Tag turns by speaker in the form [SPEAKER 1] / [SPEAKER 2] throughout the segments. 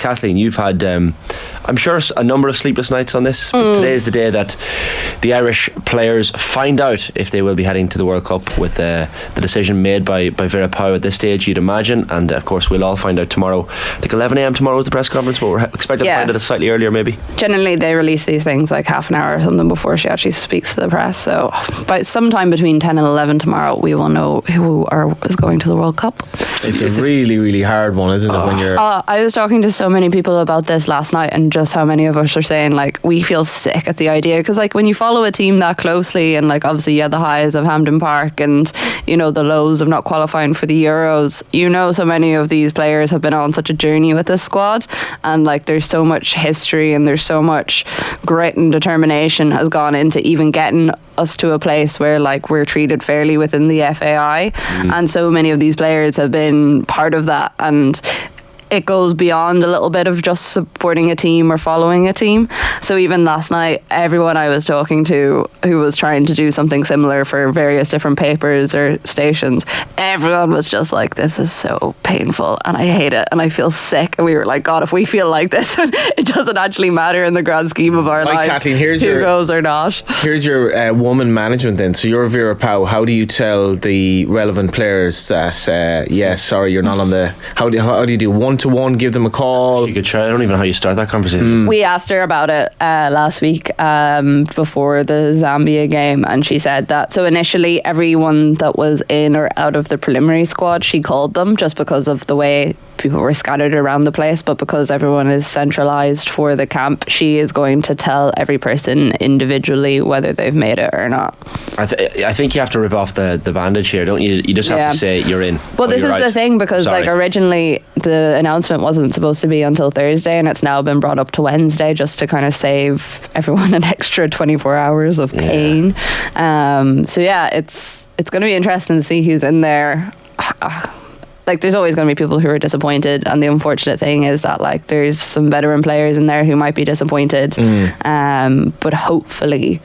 [SPEAKER 1] Kathleen, you've had, I'm sure, a number of sleepless nights on this. But today is the day that the Irish players find out if they will be heading to the World Cup, with the decision made by Vera Pauw at this stage, you'd imagine. And of course, we'll all find out tomorrow. I think 11 a.m. tomorrow is the press conference, but we're expected to find out slightly earlier, maybe.
[SPEAKER 2] Generally, they release these things like half an hour or something before she actually speaks to the press. So by sometime between 10 and 11 tomorrow, we will know who is going to the World Cup.
[SPEAKER 3] It's a really, really hard one, isn't it? When you're
[SPEAKER 2] I was talking to so many people about this last night, and just how many of us are saying, like, we feel sick at the idea, because like when you follow a team that closely, and like obviously the highs of Hampden Park and the lows of not qualifying for the Euros, so many of these players have been on such a journey with this squad, and like there's so much history and there's so much grit and determination has gone into even getting us to a place where like we're treated fairly within the FAI, and so many of these players have been part of that, and it goes beyond a little bit of just supporting a team or following a team. So even last night, everyone I was talking to who was trying to do something similar for various different papers or stations, everyone was just like, this is so painful and I hate it and I feel sick. And we were like, God, if we feel like this, it doesn't actually matter in the grand scheme of our lives,
[SPEAKER 3] Kathleen,
[SPEAKER 2] who goes or not.
[SPEAKER 3] Here's your woman management then. So you're Vera Pauw. How do you tell the relevant players that, sorry, you're not on the... How do you do one-to-one, give them a call?
[SPEAKER 1] You could try. I don't even know how you start that conversation.
[SPEAKER 2] We asked her about it last week before the Zambia game, and she said that, so initially everyone that was in or out of the preliminary squad, she called them just because of the way people were scattered around the place, but because everyone is centralised for the camp, she is going to tell every person individually whether they've made it or not.
[SPEAKER 1] I think you have to rip off the bandage here, don't you? You just have to say you're in.
[SPEAKER 2] Well, this is the thing, because like originally the announcement wasn't supposed to be until Thursday, and it's now been brought up to Wednesday just to kind of save everyone an extra 24 hours of pain. It's going to be interesting to see who's in there. Like, there's always going to be people who are disappointed, and the unfortunate thing is that like there's some veteran players in there who might be disappointed, but hopefully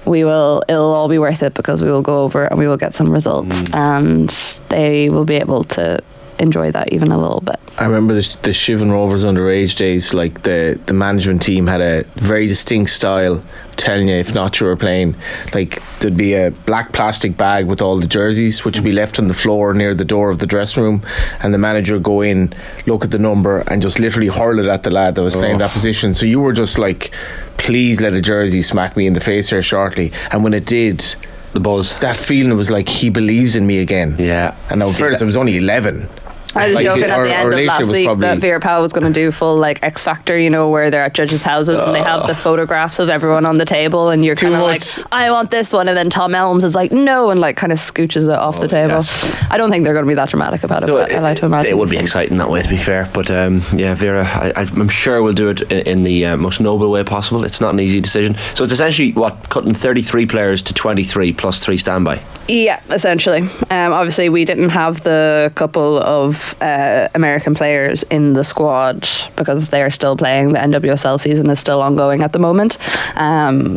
[SPEAKER 2] it'll all be worth it, because we will go over and we will get some results, and they will be able to enjoy that even a little bit.
[SPEAKER 3] I remember the Shivan Rovers underage days, like the management team had a very distinct style, telling you if not you were playing, like there'd be a black plastic bag with all the jerseys which would be left on the floor near the door of the dressing room, and the manager would go in, look at the number and just literally hurl it at the lad that was playing that position. So you were just like, please let a jersey smack me in the face here shortly, and when it did,
[SPEAKER 1] the buzz,
[SPEAKER 3] that feeling was like, he believes in me again. And now first I was only 11.
[SPEAKER 2] I was joking at the end of last week that Vera Pauw was going to do full like X Factor, where they're at judges' houses and they have the photographs of everyone on the table, and you're kind of like, I want this one, and then Tom Elms is like, no, and like kind of scooches it off the table. Yes. I don't think they're going to be that dramatic about it, but I like to imagine
[SPEAKER 1] it would be exciting that way, to be fair. But Vera, I'm sure will do it in the most noble way possible. It's not an easy decision. So it's essentially cutting 33 players to 23 plus 3 standby.
[SPEAKER 2] Yeah, essentially. Obviously, we didn't have the couple of American players in the squad because they are still playing. The NWSL season is still ongoing at the moment,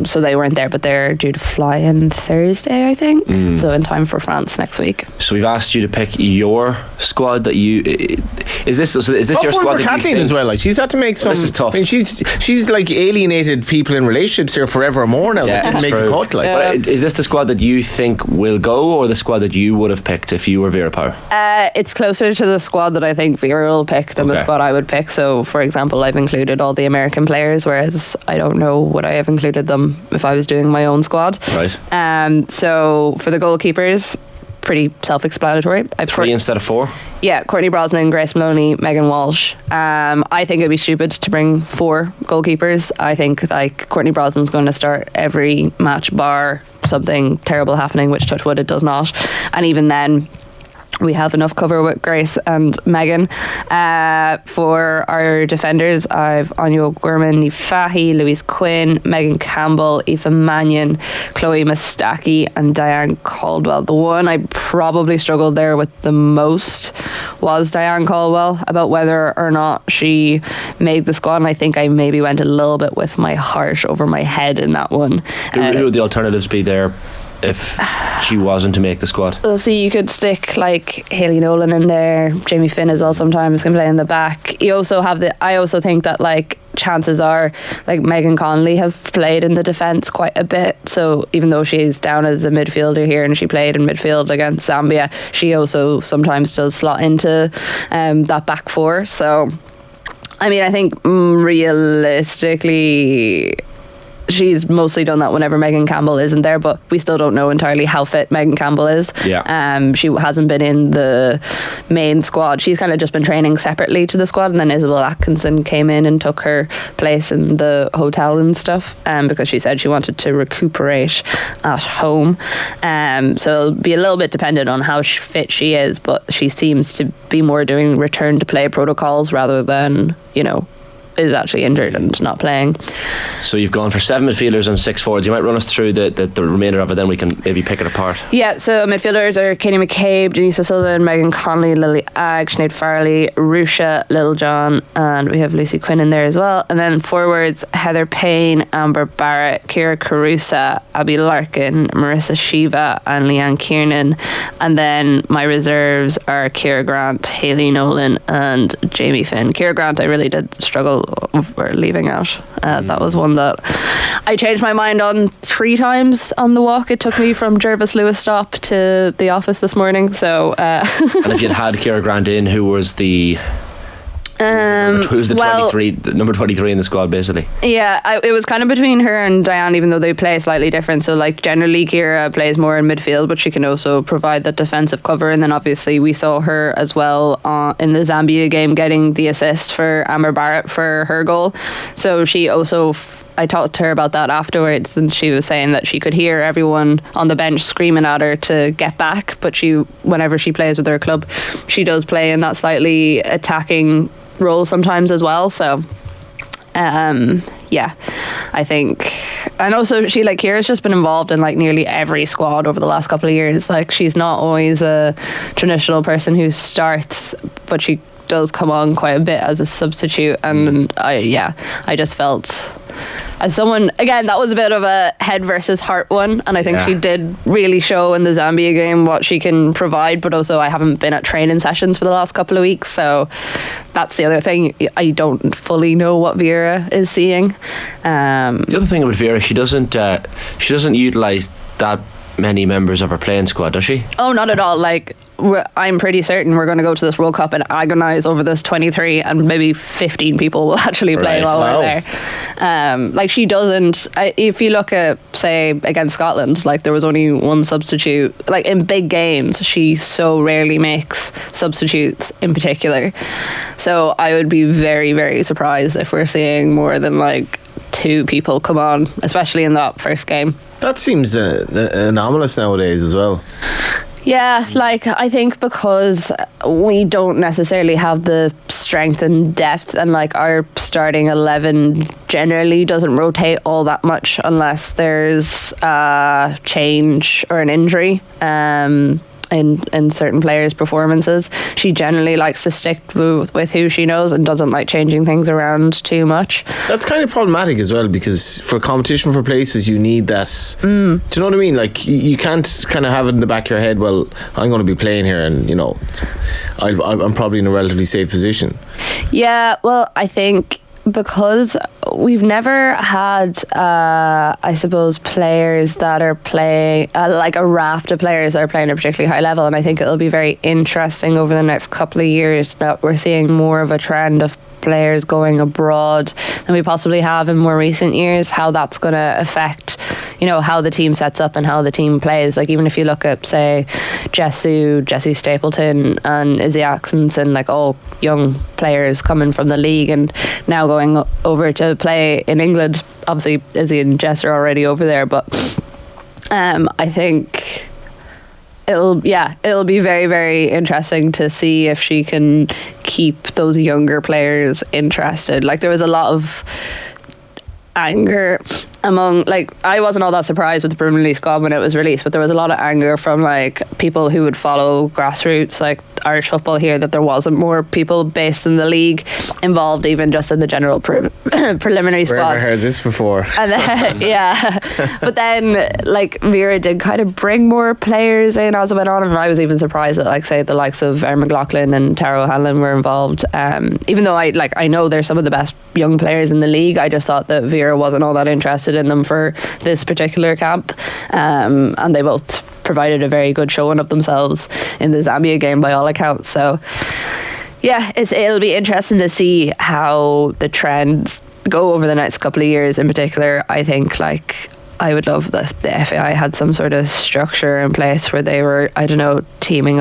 [SPEAKER 2] so they weren't there, but they're due to fly in Thursday, I think, so in time for France next week.
[SPEAKER 1] So we've asked you to pick your squad that you... Is this your squad
[SPEAKER 3] for Kathleen as well? Like, she's had to make some...
[SPEAKER 1] This is tough.
[SPEAKER 3] I mean, she's like alienated people in relationships here forevermore now that didn't make the cut. Like.
[SPEAKER 1] But is this the squad that you think will go, or the squad that you would have picked if you were Vera Pauw?
[SPEAKER 2] It's closer to the squad that I think Vera will pick than the squad I would pick. So, for example, I've included all the American players, whereas I don't know would I have included them if I was doing my own squad.
[SPEAKER 1] Right.
[SPEAKER 2] So for the goalkeepers, pretty self-explanatory.
[SPEAKER 1] 3 instead of 4?
[SPEAKER 2] Yeah, Courtney Brosnan, Grace Maloney, Megan Walsh. I think it'd be stupid to bring 4 goalkeepers. I think like Courtney Brosnan's going to start every match bar something terrible happening, which touch wood it does not. And even then, we have enough cover with Grace and Megan. For our defenders, I've Anya O'Gorman, Niamh Fahey, Louise Quinn, Megan Campbell, Aoife Mannion, Chloe Mustaki and Diane Caldwell. The one I probably struggled there with the most was Diane Caldwell, about whether or not she made the squad, and I think I maybe went a little bit with my heart over my head in that one.
[SPEAKER 1] Who would the alternatives be there? if she wasn't to make the squad?
[SPEAKER 2] Well, see, you could stick like Hayley Nolan in there. Jamie Finn as well sometimes can play in the back. You also have I also think that like chances are like Megan Connolly have played in the defence quite a bit, so even though she's down as a midfielder here and she played in midfield against Zambia, she also sometimes does slot into that back four. So I mean, I think realistically she's mostly done that whenever Megan Campbell isn't there, but we still don't know entirely how fit Megan Campbell is. She hasn't been in the main squad. She's kind of just been training separately to the squad, and then Isabel Atkinson came in and took her place in the hotel and stuff, because she said she wanted to recuperate at home. So it'll be a little bit dependent on how fit she is, but she seems to be more doing return to play protocols rather than, is actually injured and not playing.
[SPEAKER 1] So you've gone for 7 midfielders and 6 forwards. You might run us through the remainder of it, then we can maybe pick it apart.
[SPEAKER 2] Yeah, so midfielders are Katie McCabe, Denise O'Sullivan, Megan Connolly, Lily Agg, Sinead Farley, Rusha Littlejohn, and we have Lucy Quinn in there as well. And then forwards, Heather Payne, Amber Barrett, Kira Carusa, Abby Larkin, Marissa Shiva, and Leanne Kiernan. And then my reserves are Kira Grant, Hayley Nolan, and Jamie Finn. Kira Grant, I really did struggle over leaving out. That was one that I changed my mind on 3 times on the walk. It took me from Jervis Lewis stop to the office this morning. So and
[SPEAKER 1] if you'd had Kira Grant in, who was the number 23 in the squad, basically?
[SPEAKER 2] Yeah, it was kind of between her and Diane, even though they play slightly different. So like generally Kira plays more in midfield, but she can also provide that defensive cover. And then obviously we saw her as well in the Zambia game getting the assist for Amber Barrett for her goal. So she also I talked to her about that afterwards, and she was saying that she could hear everyone on the bench screaming at her to get back, but whenever she plays with her club, she does play in that slightly attacking role sometimes as well. So yeah, I think, and also Kira's just been involved in like nearly every squad over the last couple of years. Like she's not always a traditional person who starts, but she does come on quite a bit as a substitute. And I just felt, as someone, again, that was a bit of a head versus heart one, and I think she did really show in the Zambia game what she can provide, but also I haven't been at training sessions for the last couple of weeks, so that's the other thing. I don't fully know what Vera is seeing. The
[SPEAKER 1] other thing about Vera, she doesn't utilise that many members of her playing squad, does she?
[SPEAKER 2] Oh, not at all. Like, I'm pretty certain we're going to go to this World Cup and agonise over this 23, and maybe 15 people will actually play while we're there. Like she doesn't. If you look at, say, against Scotland, like there was only one substitute. Like in big games, she so rarely makes substitutes in particular. So I would be very, very surprised if we're seeing more than like 2 people come on, especially in that first game.
[SPEAKER 3] That seems anomalous nowadays as well.
[SPEAKER 2] Yeah, like I think because we don't necessarily have the strength and depth, and like our starting 11 generally doesn't rotate all that much unless there's a change or an injury in certain players' performances. She generally likes to stick with who she knows and doesn't like changing things around too much.
[SPEAKER 3] That's kind of problematic as well, because for competition for places you need that. Do you know what I mean? Like you can't kind of have it in the back of your head, well, I'm going to be playing here and I'm probably in a relatively safe position. Yeah,
[SPEAKER 2] well, I think because we've never had I suppose players that are playing like a raft of players that are playing at a particularly high level, and I think it'll be very interesting over the next couple of years that we're seeing more of a trend of players going abroad than we possibly have in more recent years, how that's going to affect how the team sets up and how the team plays. Like even if you look at, say, Jessie Stapleton and Izzy Atkinson, like all young players coming from the league and now going over to play in England. Obviously Izzy and Jess are already over there, but I think it'll be very, very interesting to see if she can keep those younger players interested. Like there was a lot of anger among, like, I wasn't all that surprised with the Premier League squad when it was released, but there was a lot of anger from like people who would follow grassroots like Irish football here, that there wasn't more people based in the league involved, even just in the general preliminary squad.
[SPEAKER 3] I've heard this before.
[SPEAKER 2] And then, yeah, but then like Vera did kind of bring more players in as it went on, and I was even surprised that, like, say, the likes of Erin McLaughlin and Tara O'Hanlon were involved. Even though I know they're some of the best young players in the league, I just thought that Vera wasn't all that interested in them for this particular camp, and they both provided a very good showing of themselves in the Zambia game by all accounts. So yeah, it'll be interesting to see how the trends go over the next couple of years. In particular, I think, like, I would love that the FAI had some sort of structure in place where they were, I don't know, teaming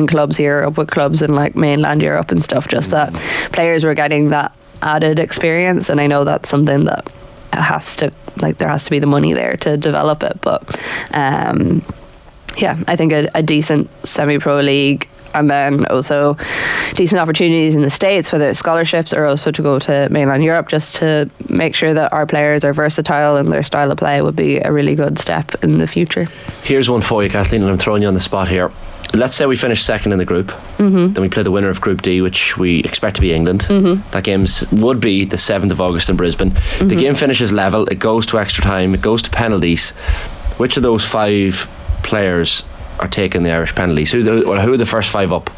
[SPEAKER 2] clubs here up with clubs in like mainland Europe and stuff, just that players were getting that added experience. And I know that's something that there has to be the money there to develop it, but yeah, I think a decent semi-pro league, and then also decent opportunities in the States, whether it's scholarships or also to go to mainland Europe, just to make sure that our players are versatile in their style of play, would be a really good step in the future.
[SPEAKER 1] Here's one for you, Kathleen, and I'm throwing you on the spot here. Let's say we finish second in the group, then we play the winner of Group D, which we expect to be England. That game would be the 7th of August in Brisbane. The game finishes level, it goes to extra time, it goes to penalties. Which of those 5 players are taking the Irish penalties? Who are the first 5 up?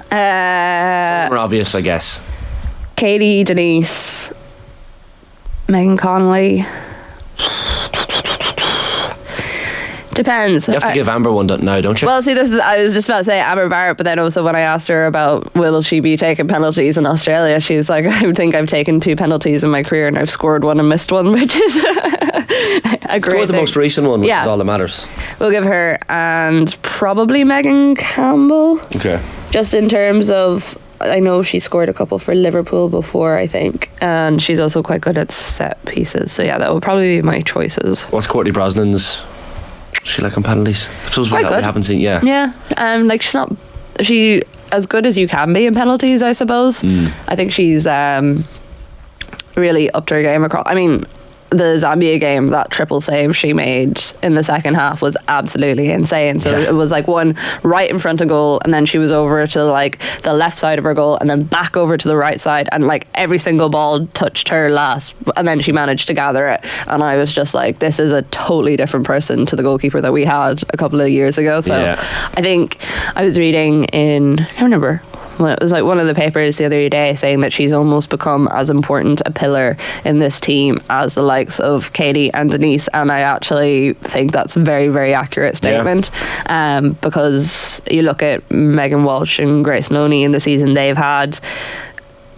[SPEAKER 1] Some are obvious, I guess.
[SPEAKER 2] Katie, Denise, Megan Connolly. Depends.
[SPEAKER 1] You have to give Amber one now, don't you?
[SPEAKER 2] Well, see, I was just about to say Amber Barrett, but then also when I asked her about will she be taking penalties in Australia, she's like, I think I've taken 2 penalties in my career and I've scored one and missed one, which is a great
[SPEAKER 1] thing. The most recent one, which is all that matters.
[SPEAKER 2] We'll give her, and probably Megan Campbell.
[SPEAKER 1] Okay. Just
[SPEAKER 2] in terms of, I know she scored a couple for Liverpool before, I think, and she's also quite good at set pieces. So yeah, that would probably be my choices.
[SPEAKER 1] What's Courtney Brosnan's? She like on penalties? I suppose we haven't seen. Yeah.
[SPEAKER 2] Like she as good as you can be in penalties, I suppose. I think she's really upped her game across. I mean, the Zambia game, that triple save she made in the second half was absolutely insane. So it was like one right in front of goal, and then she was over to like the left side of her goal, and then back over to the right side, and like every single ball touched her last, and then she managed to gather it. And I was just like, this is a totally different person to the goalkeeper that we had a couple of years ago. So I think I was reading in, I don't remember, well, it was like one of the papers the other day saying that she's almost become as important a pillar in this team as the likes of Katie and Denise, and I actually think that's a very, very accurate statement. Because you look at Megan Walsh and Grace Maloney in the season they've had,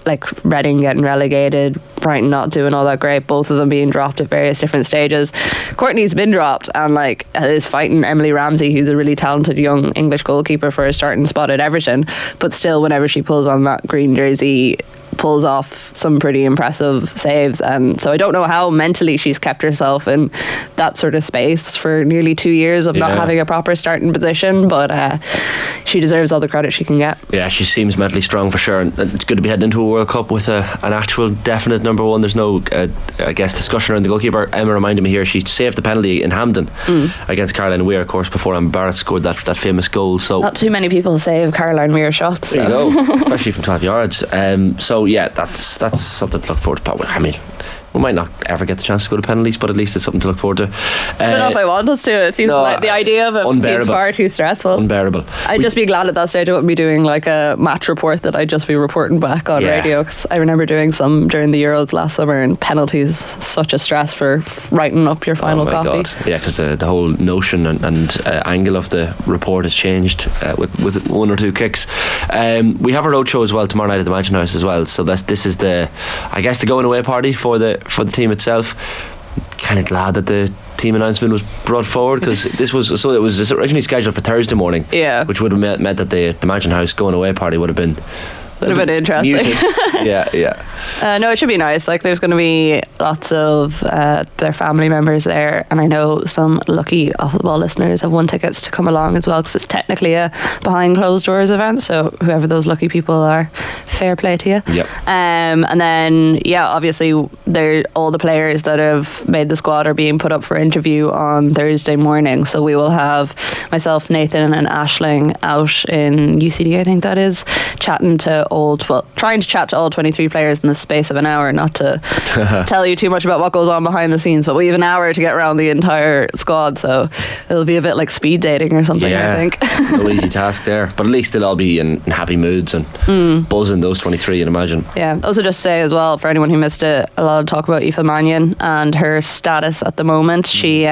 [SPEAKER 2] like Reading getting relegated, Brighton not doing all that great, both of them being dropped at various different stages. Courtney's been dropped and like is fighting Emily Ramsey, who's a really talented young English goalkeeper, for a starting spot at Everton, but still whenever she pulls on that green jersey, pulls off some pretty impressive saves. And so I don't know how mentally she's kept herself in that sort of space for nearly 2 years of not having a proper starting position, but she deserves all the credit she can get.
[SPEAKER 1] Yeah, she seems mentally strong for sure, and it's good to be heading into a World Cup with an actual definite number one. There's no I guess discussion around the goalkeeper. Emma reminded me here, she saved the penalty in Hampden against Caroline Weir, of course, before Amber Barrett scored that famous goal. So
[SPEAKER 2] not too many people save Caroline Weir shots.
[SPEAKER 1] There you go, especially from 12 yards. So yeah, that's something to look forward to. I mean, we might not ever get the chance to go to penalties, but at least it's something to look forward to.
[SPEAKER 2] I don't know if I want us to. It seems like the idea of it seems far too stressful.
[SPEAKER 1] Unbearable.
[SPEAKER 2] I'd just be glad at that stage I wouldn't be doing like a match report that I'd just be reporting back on radio, because I remember doing some during the Euros last summer, and penalties, such a stress for writing up your final copy. God.
[SPEAKER 1] Yeah, because the whole notion and angle of the report has changed with 1 or 2 kicks. We have a roadshow as well tomorrow night at the Mansion House as well, so this is the going away party for the team itself. Kind of glad that the team announcement was brought forward, because it was originally scheduled for Thursday morning, which would have meant that the Mansion House going away party would have been
[SPEAKER 2] Would have been interesting.
[SPEAKER 1] Muted. Yeah.
[SPEAKER 2] No, it should be nice. Like, there's going to be lots of their family members there, and I know some lucky Off the Ball listeners have won tickets to come along as well, because it's technically a behind closed doors event. So whoever those lucky people are, fair play to you.
[SPEAKER 1] Yep.
[SPEAKER 2] And then obviously all the players that have made the squad are being put up for interview on Thursday morning. So we will have myself, Nathan, and Aisling out in UCD, I think that is, trying to chat to all 23 players in the space of an hour. Not to tell you too much about what goes on behind the scenes, but we have an hour to get around the entire squad, so it'll be a bit like speed dating or something. I think.
[SPEAKER 1] No easy task there, but at least they'll all be in happy moods and buzzing, those 23, I'd imagine.
[SPEAKER 2] Yeah. Also, just say as well, for anyone who missed it, a lot of talk about Aoife Mannion and her status at the moment. She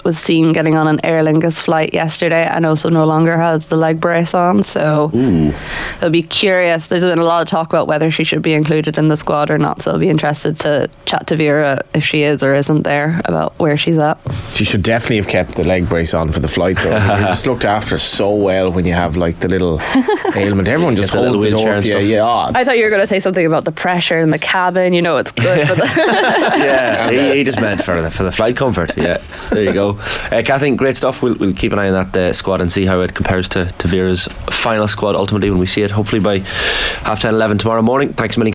[SPEAKER 2] was seen getting on an Aer Lingus flight yesterday and also no longer has the leg brace on, so it'll be curious. There's been a lot of talk about whether she should be included in the squad or not, so I'll be interested to chat to Vera if she is or isn't there about where she's at.
[SPEAKER 3] She should definitely have kept the leg brace on for the flight, though. You're just looked after so well when you have like the little ailment. Everyone just holds the door for you. Yeah.
[SPEAKER 2] I thought you were going to say something about the pressure in the cabin. You know, it's good for the
[SPEAKER 1] Yeah, he just meant for the flight comfort. Yeah, there you go. Kathleen, great stuff. We'll keep an eye on that squad and see how it compares to Vera's final squad ultimately when we see it, hopefully by 10:30, 11 tomorrow morning. Thanks a million.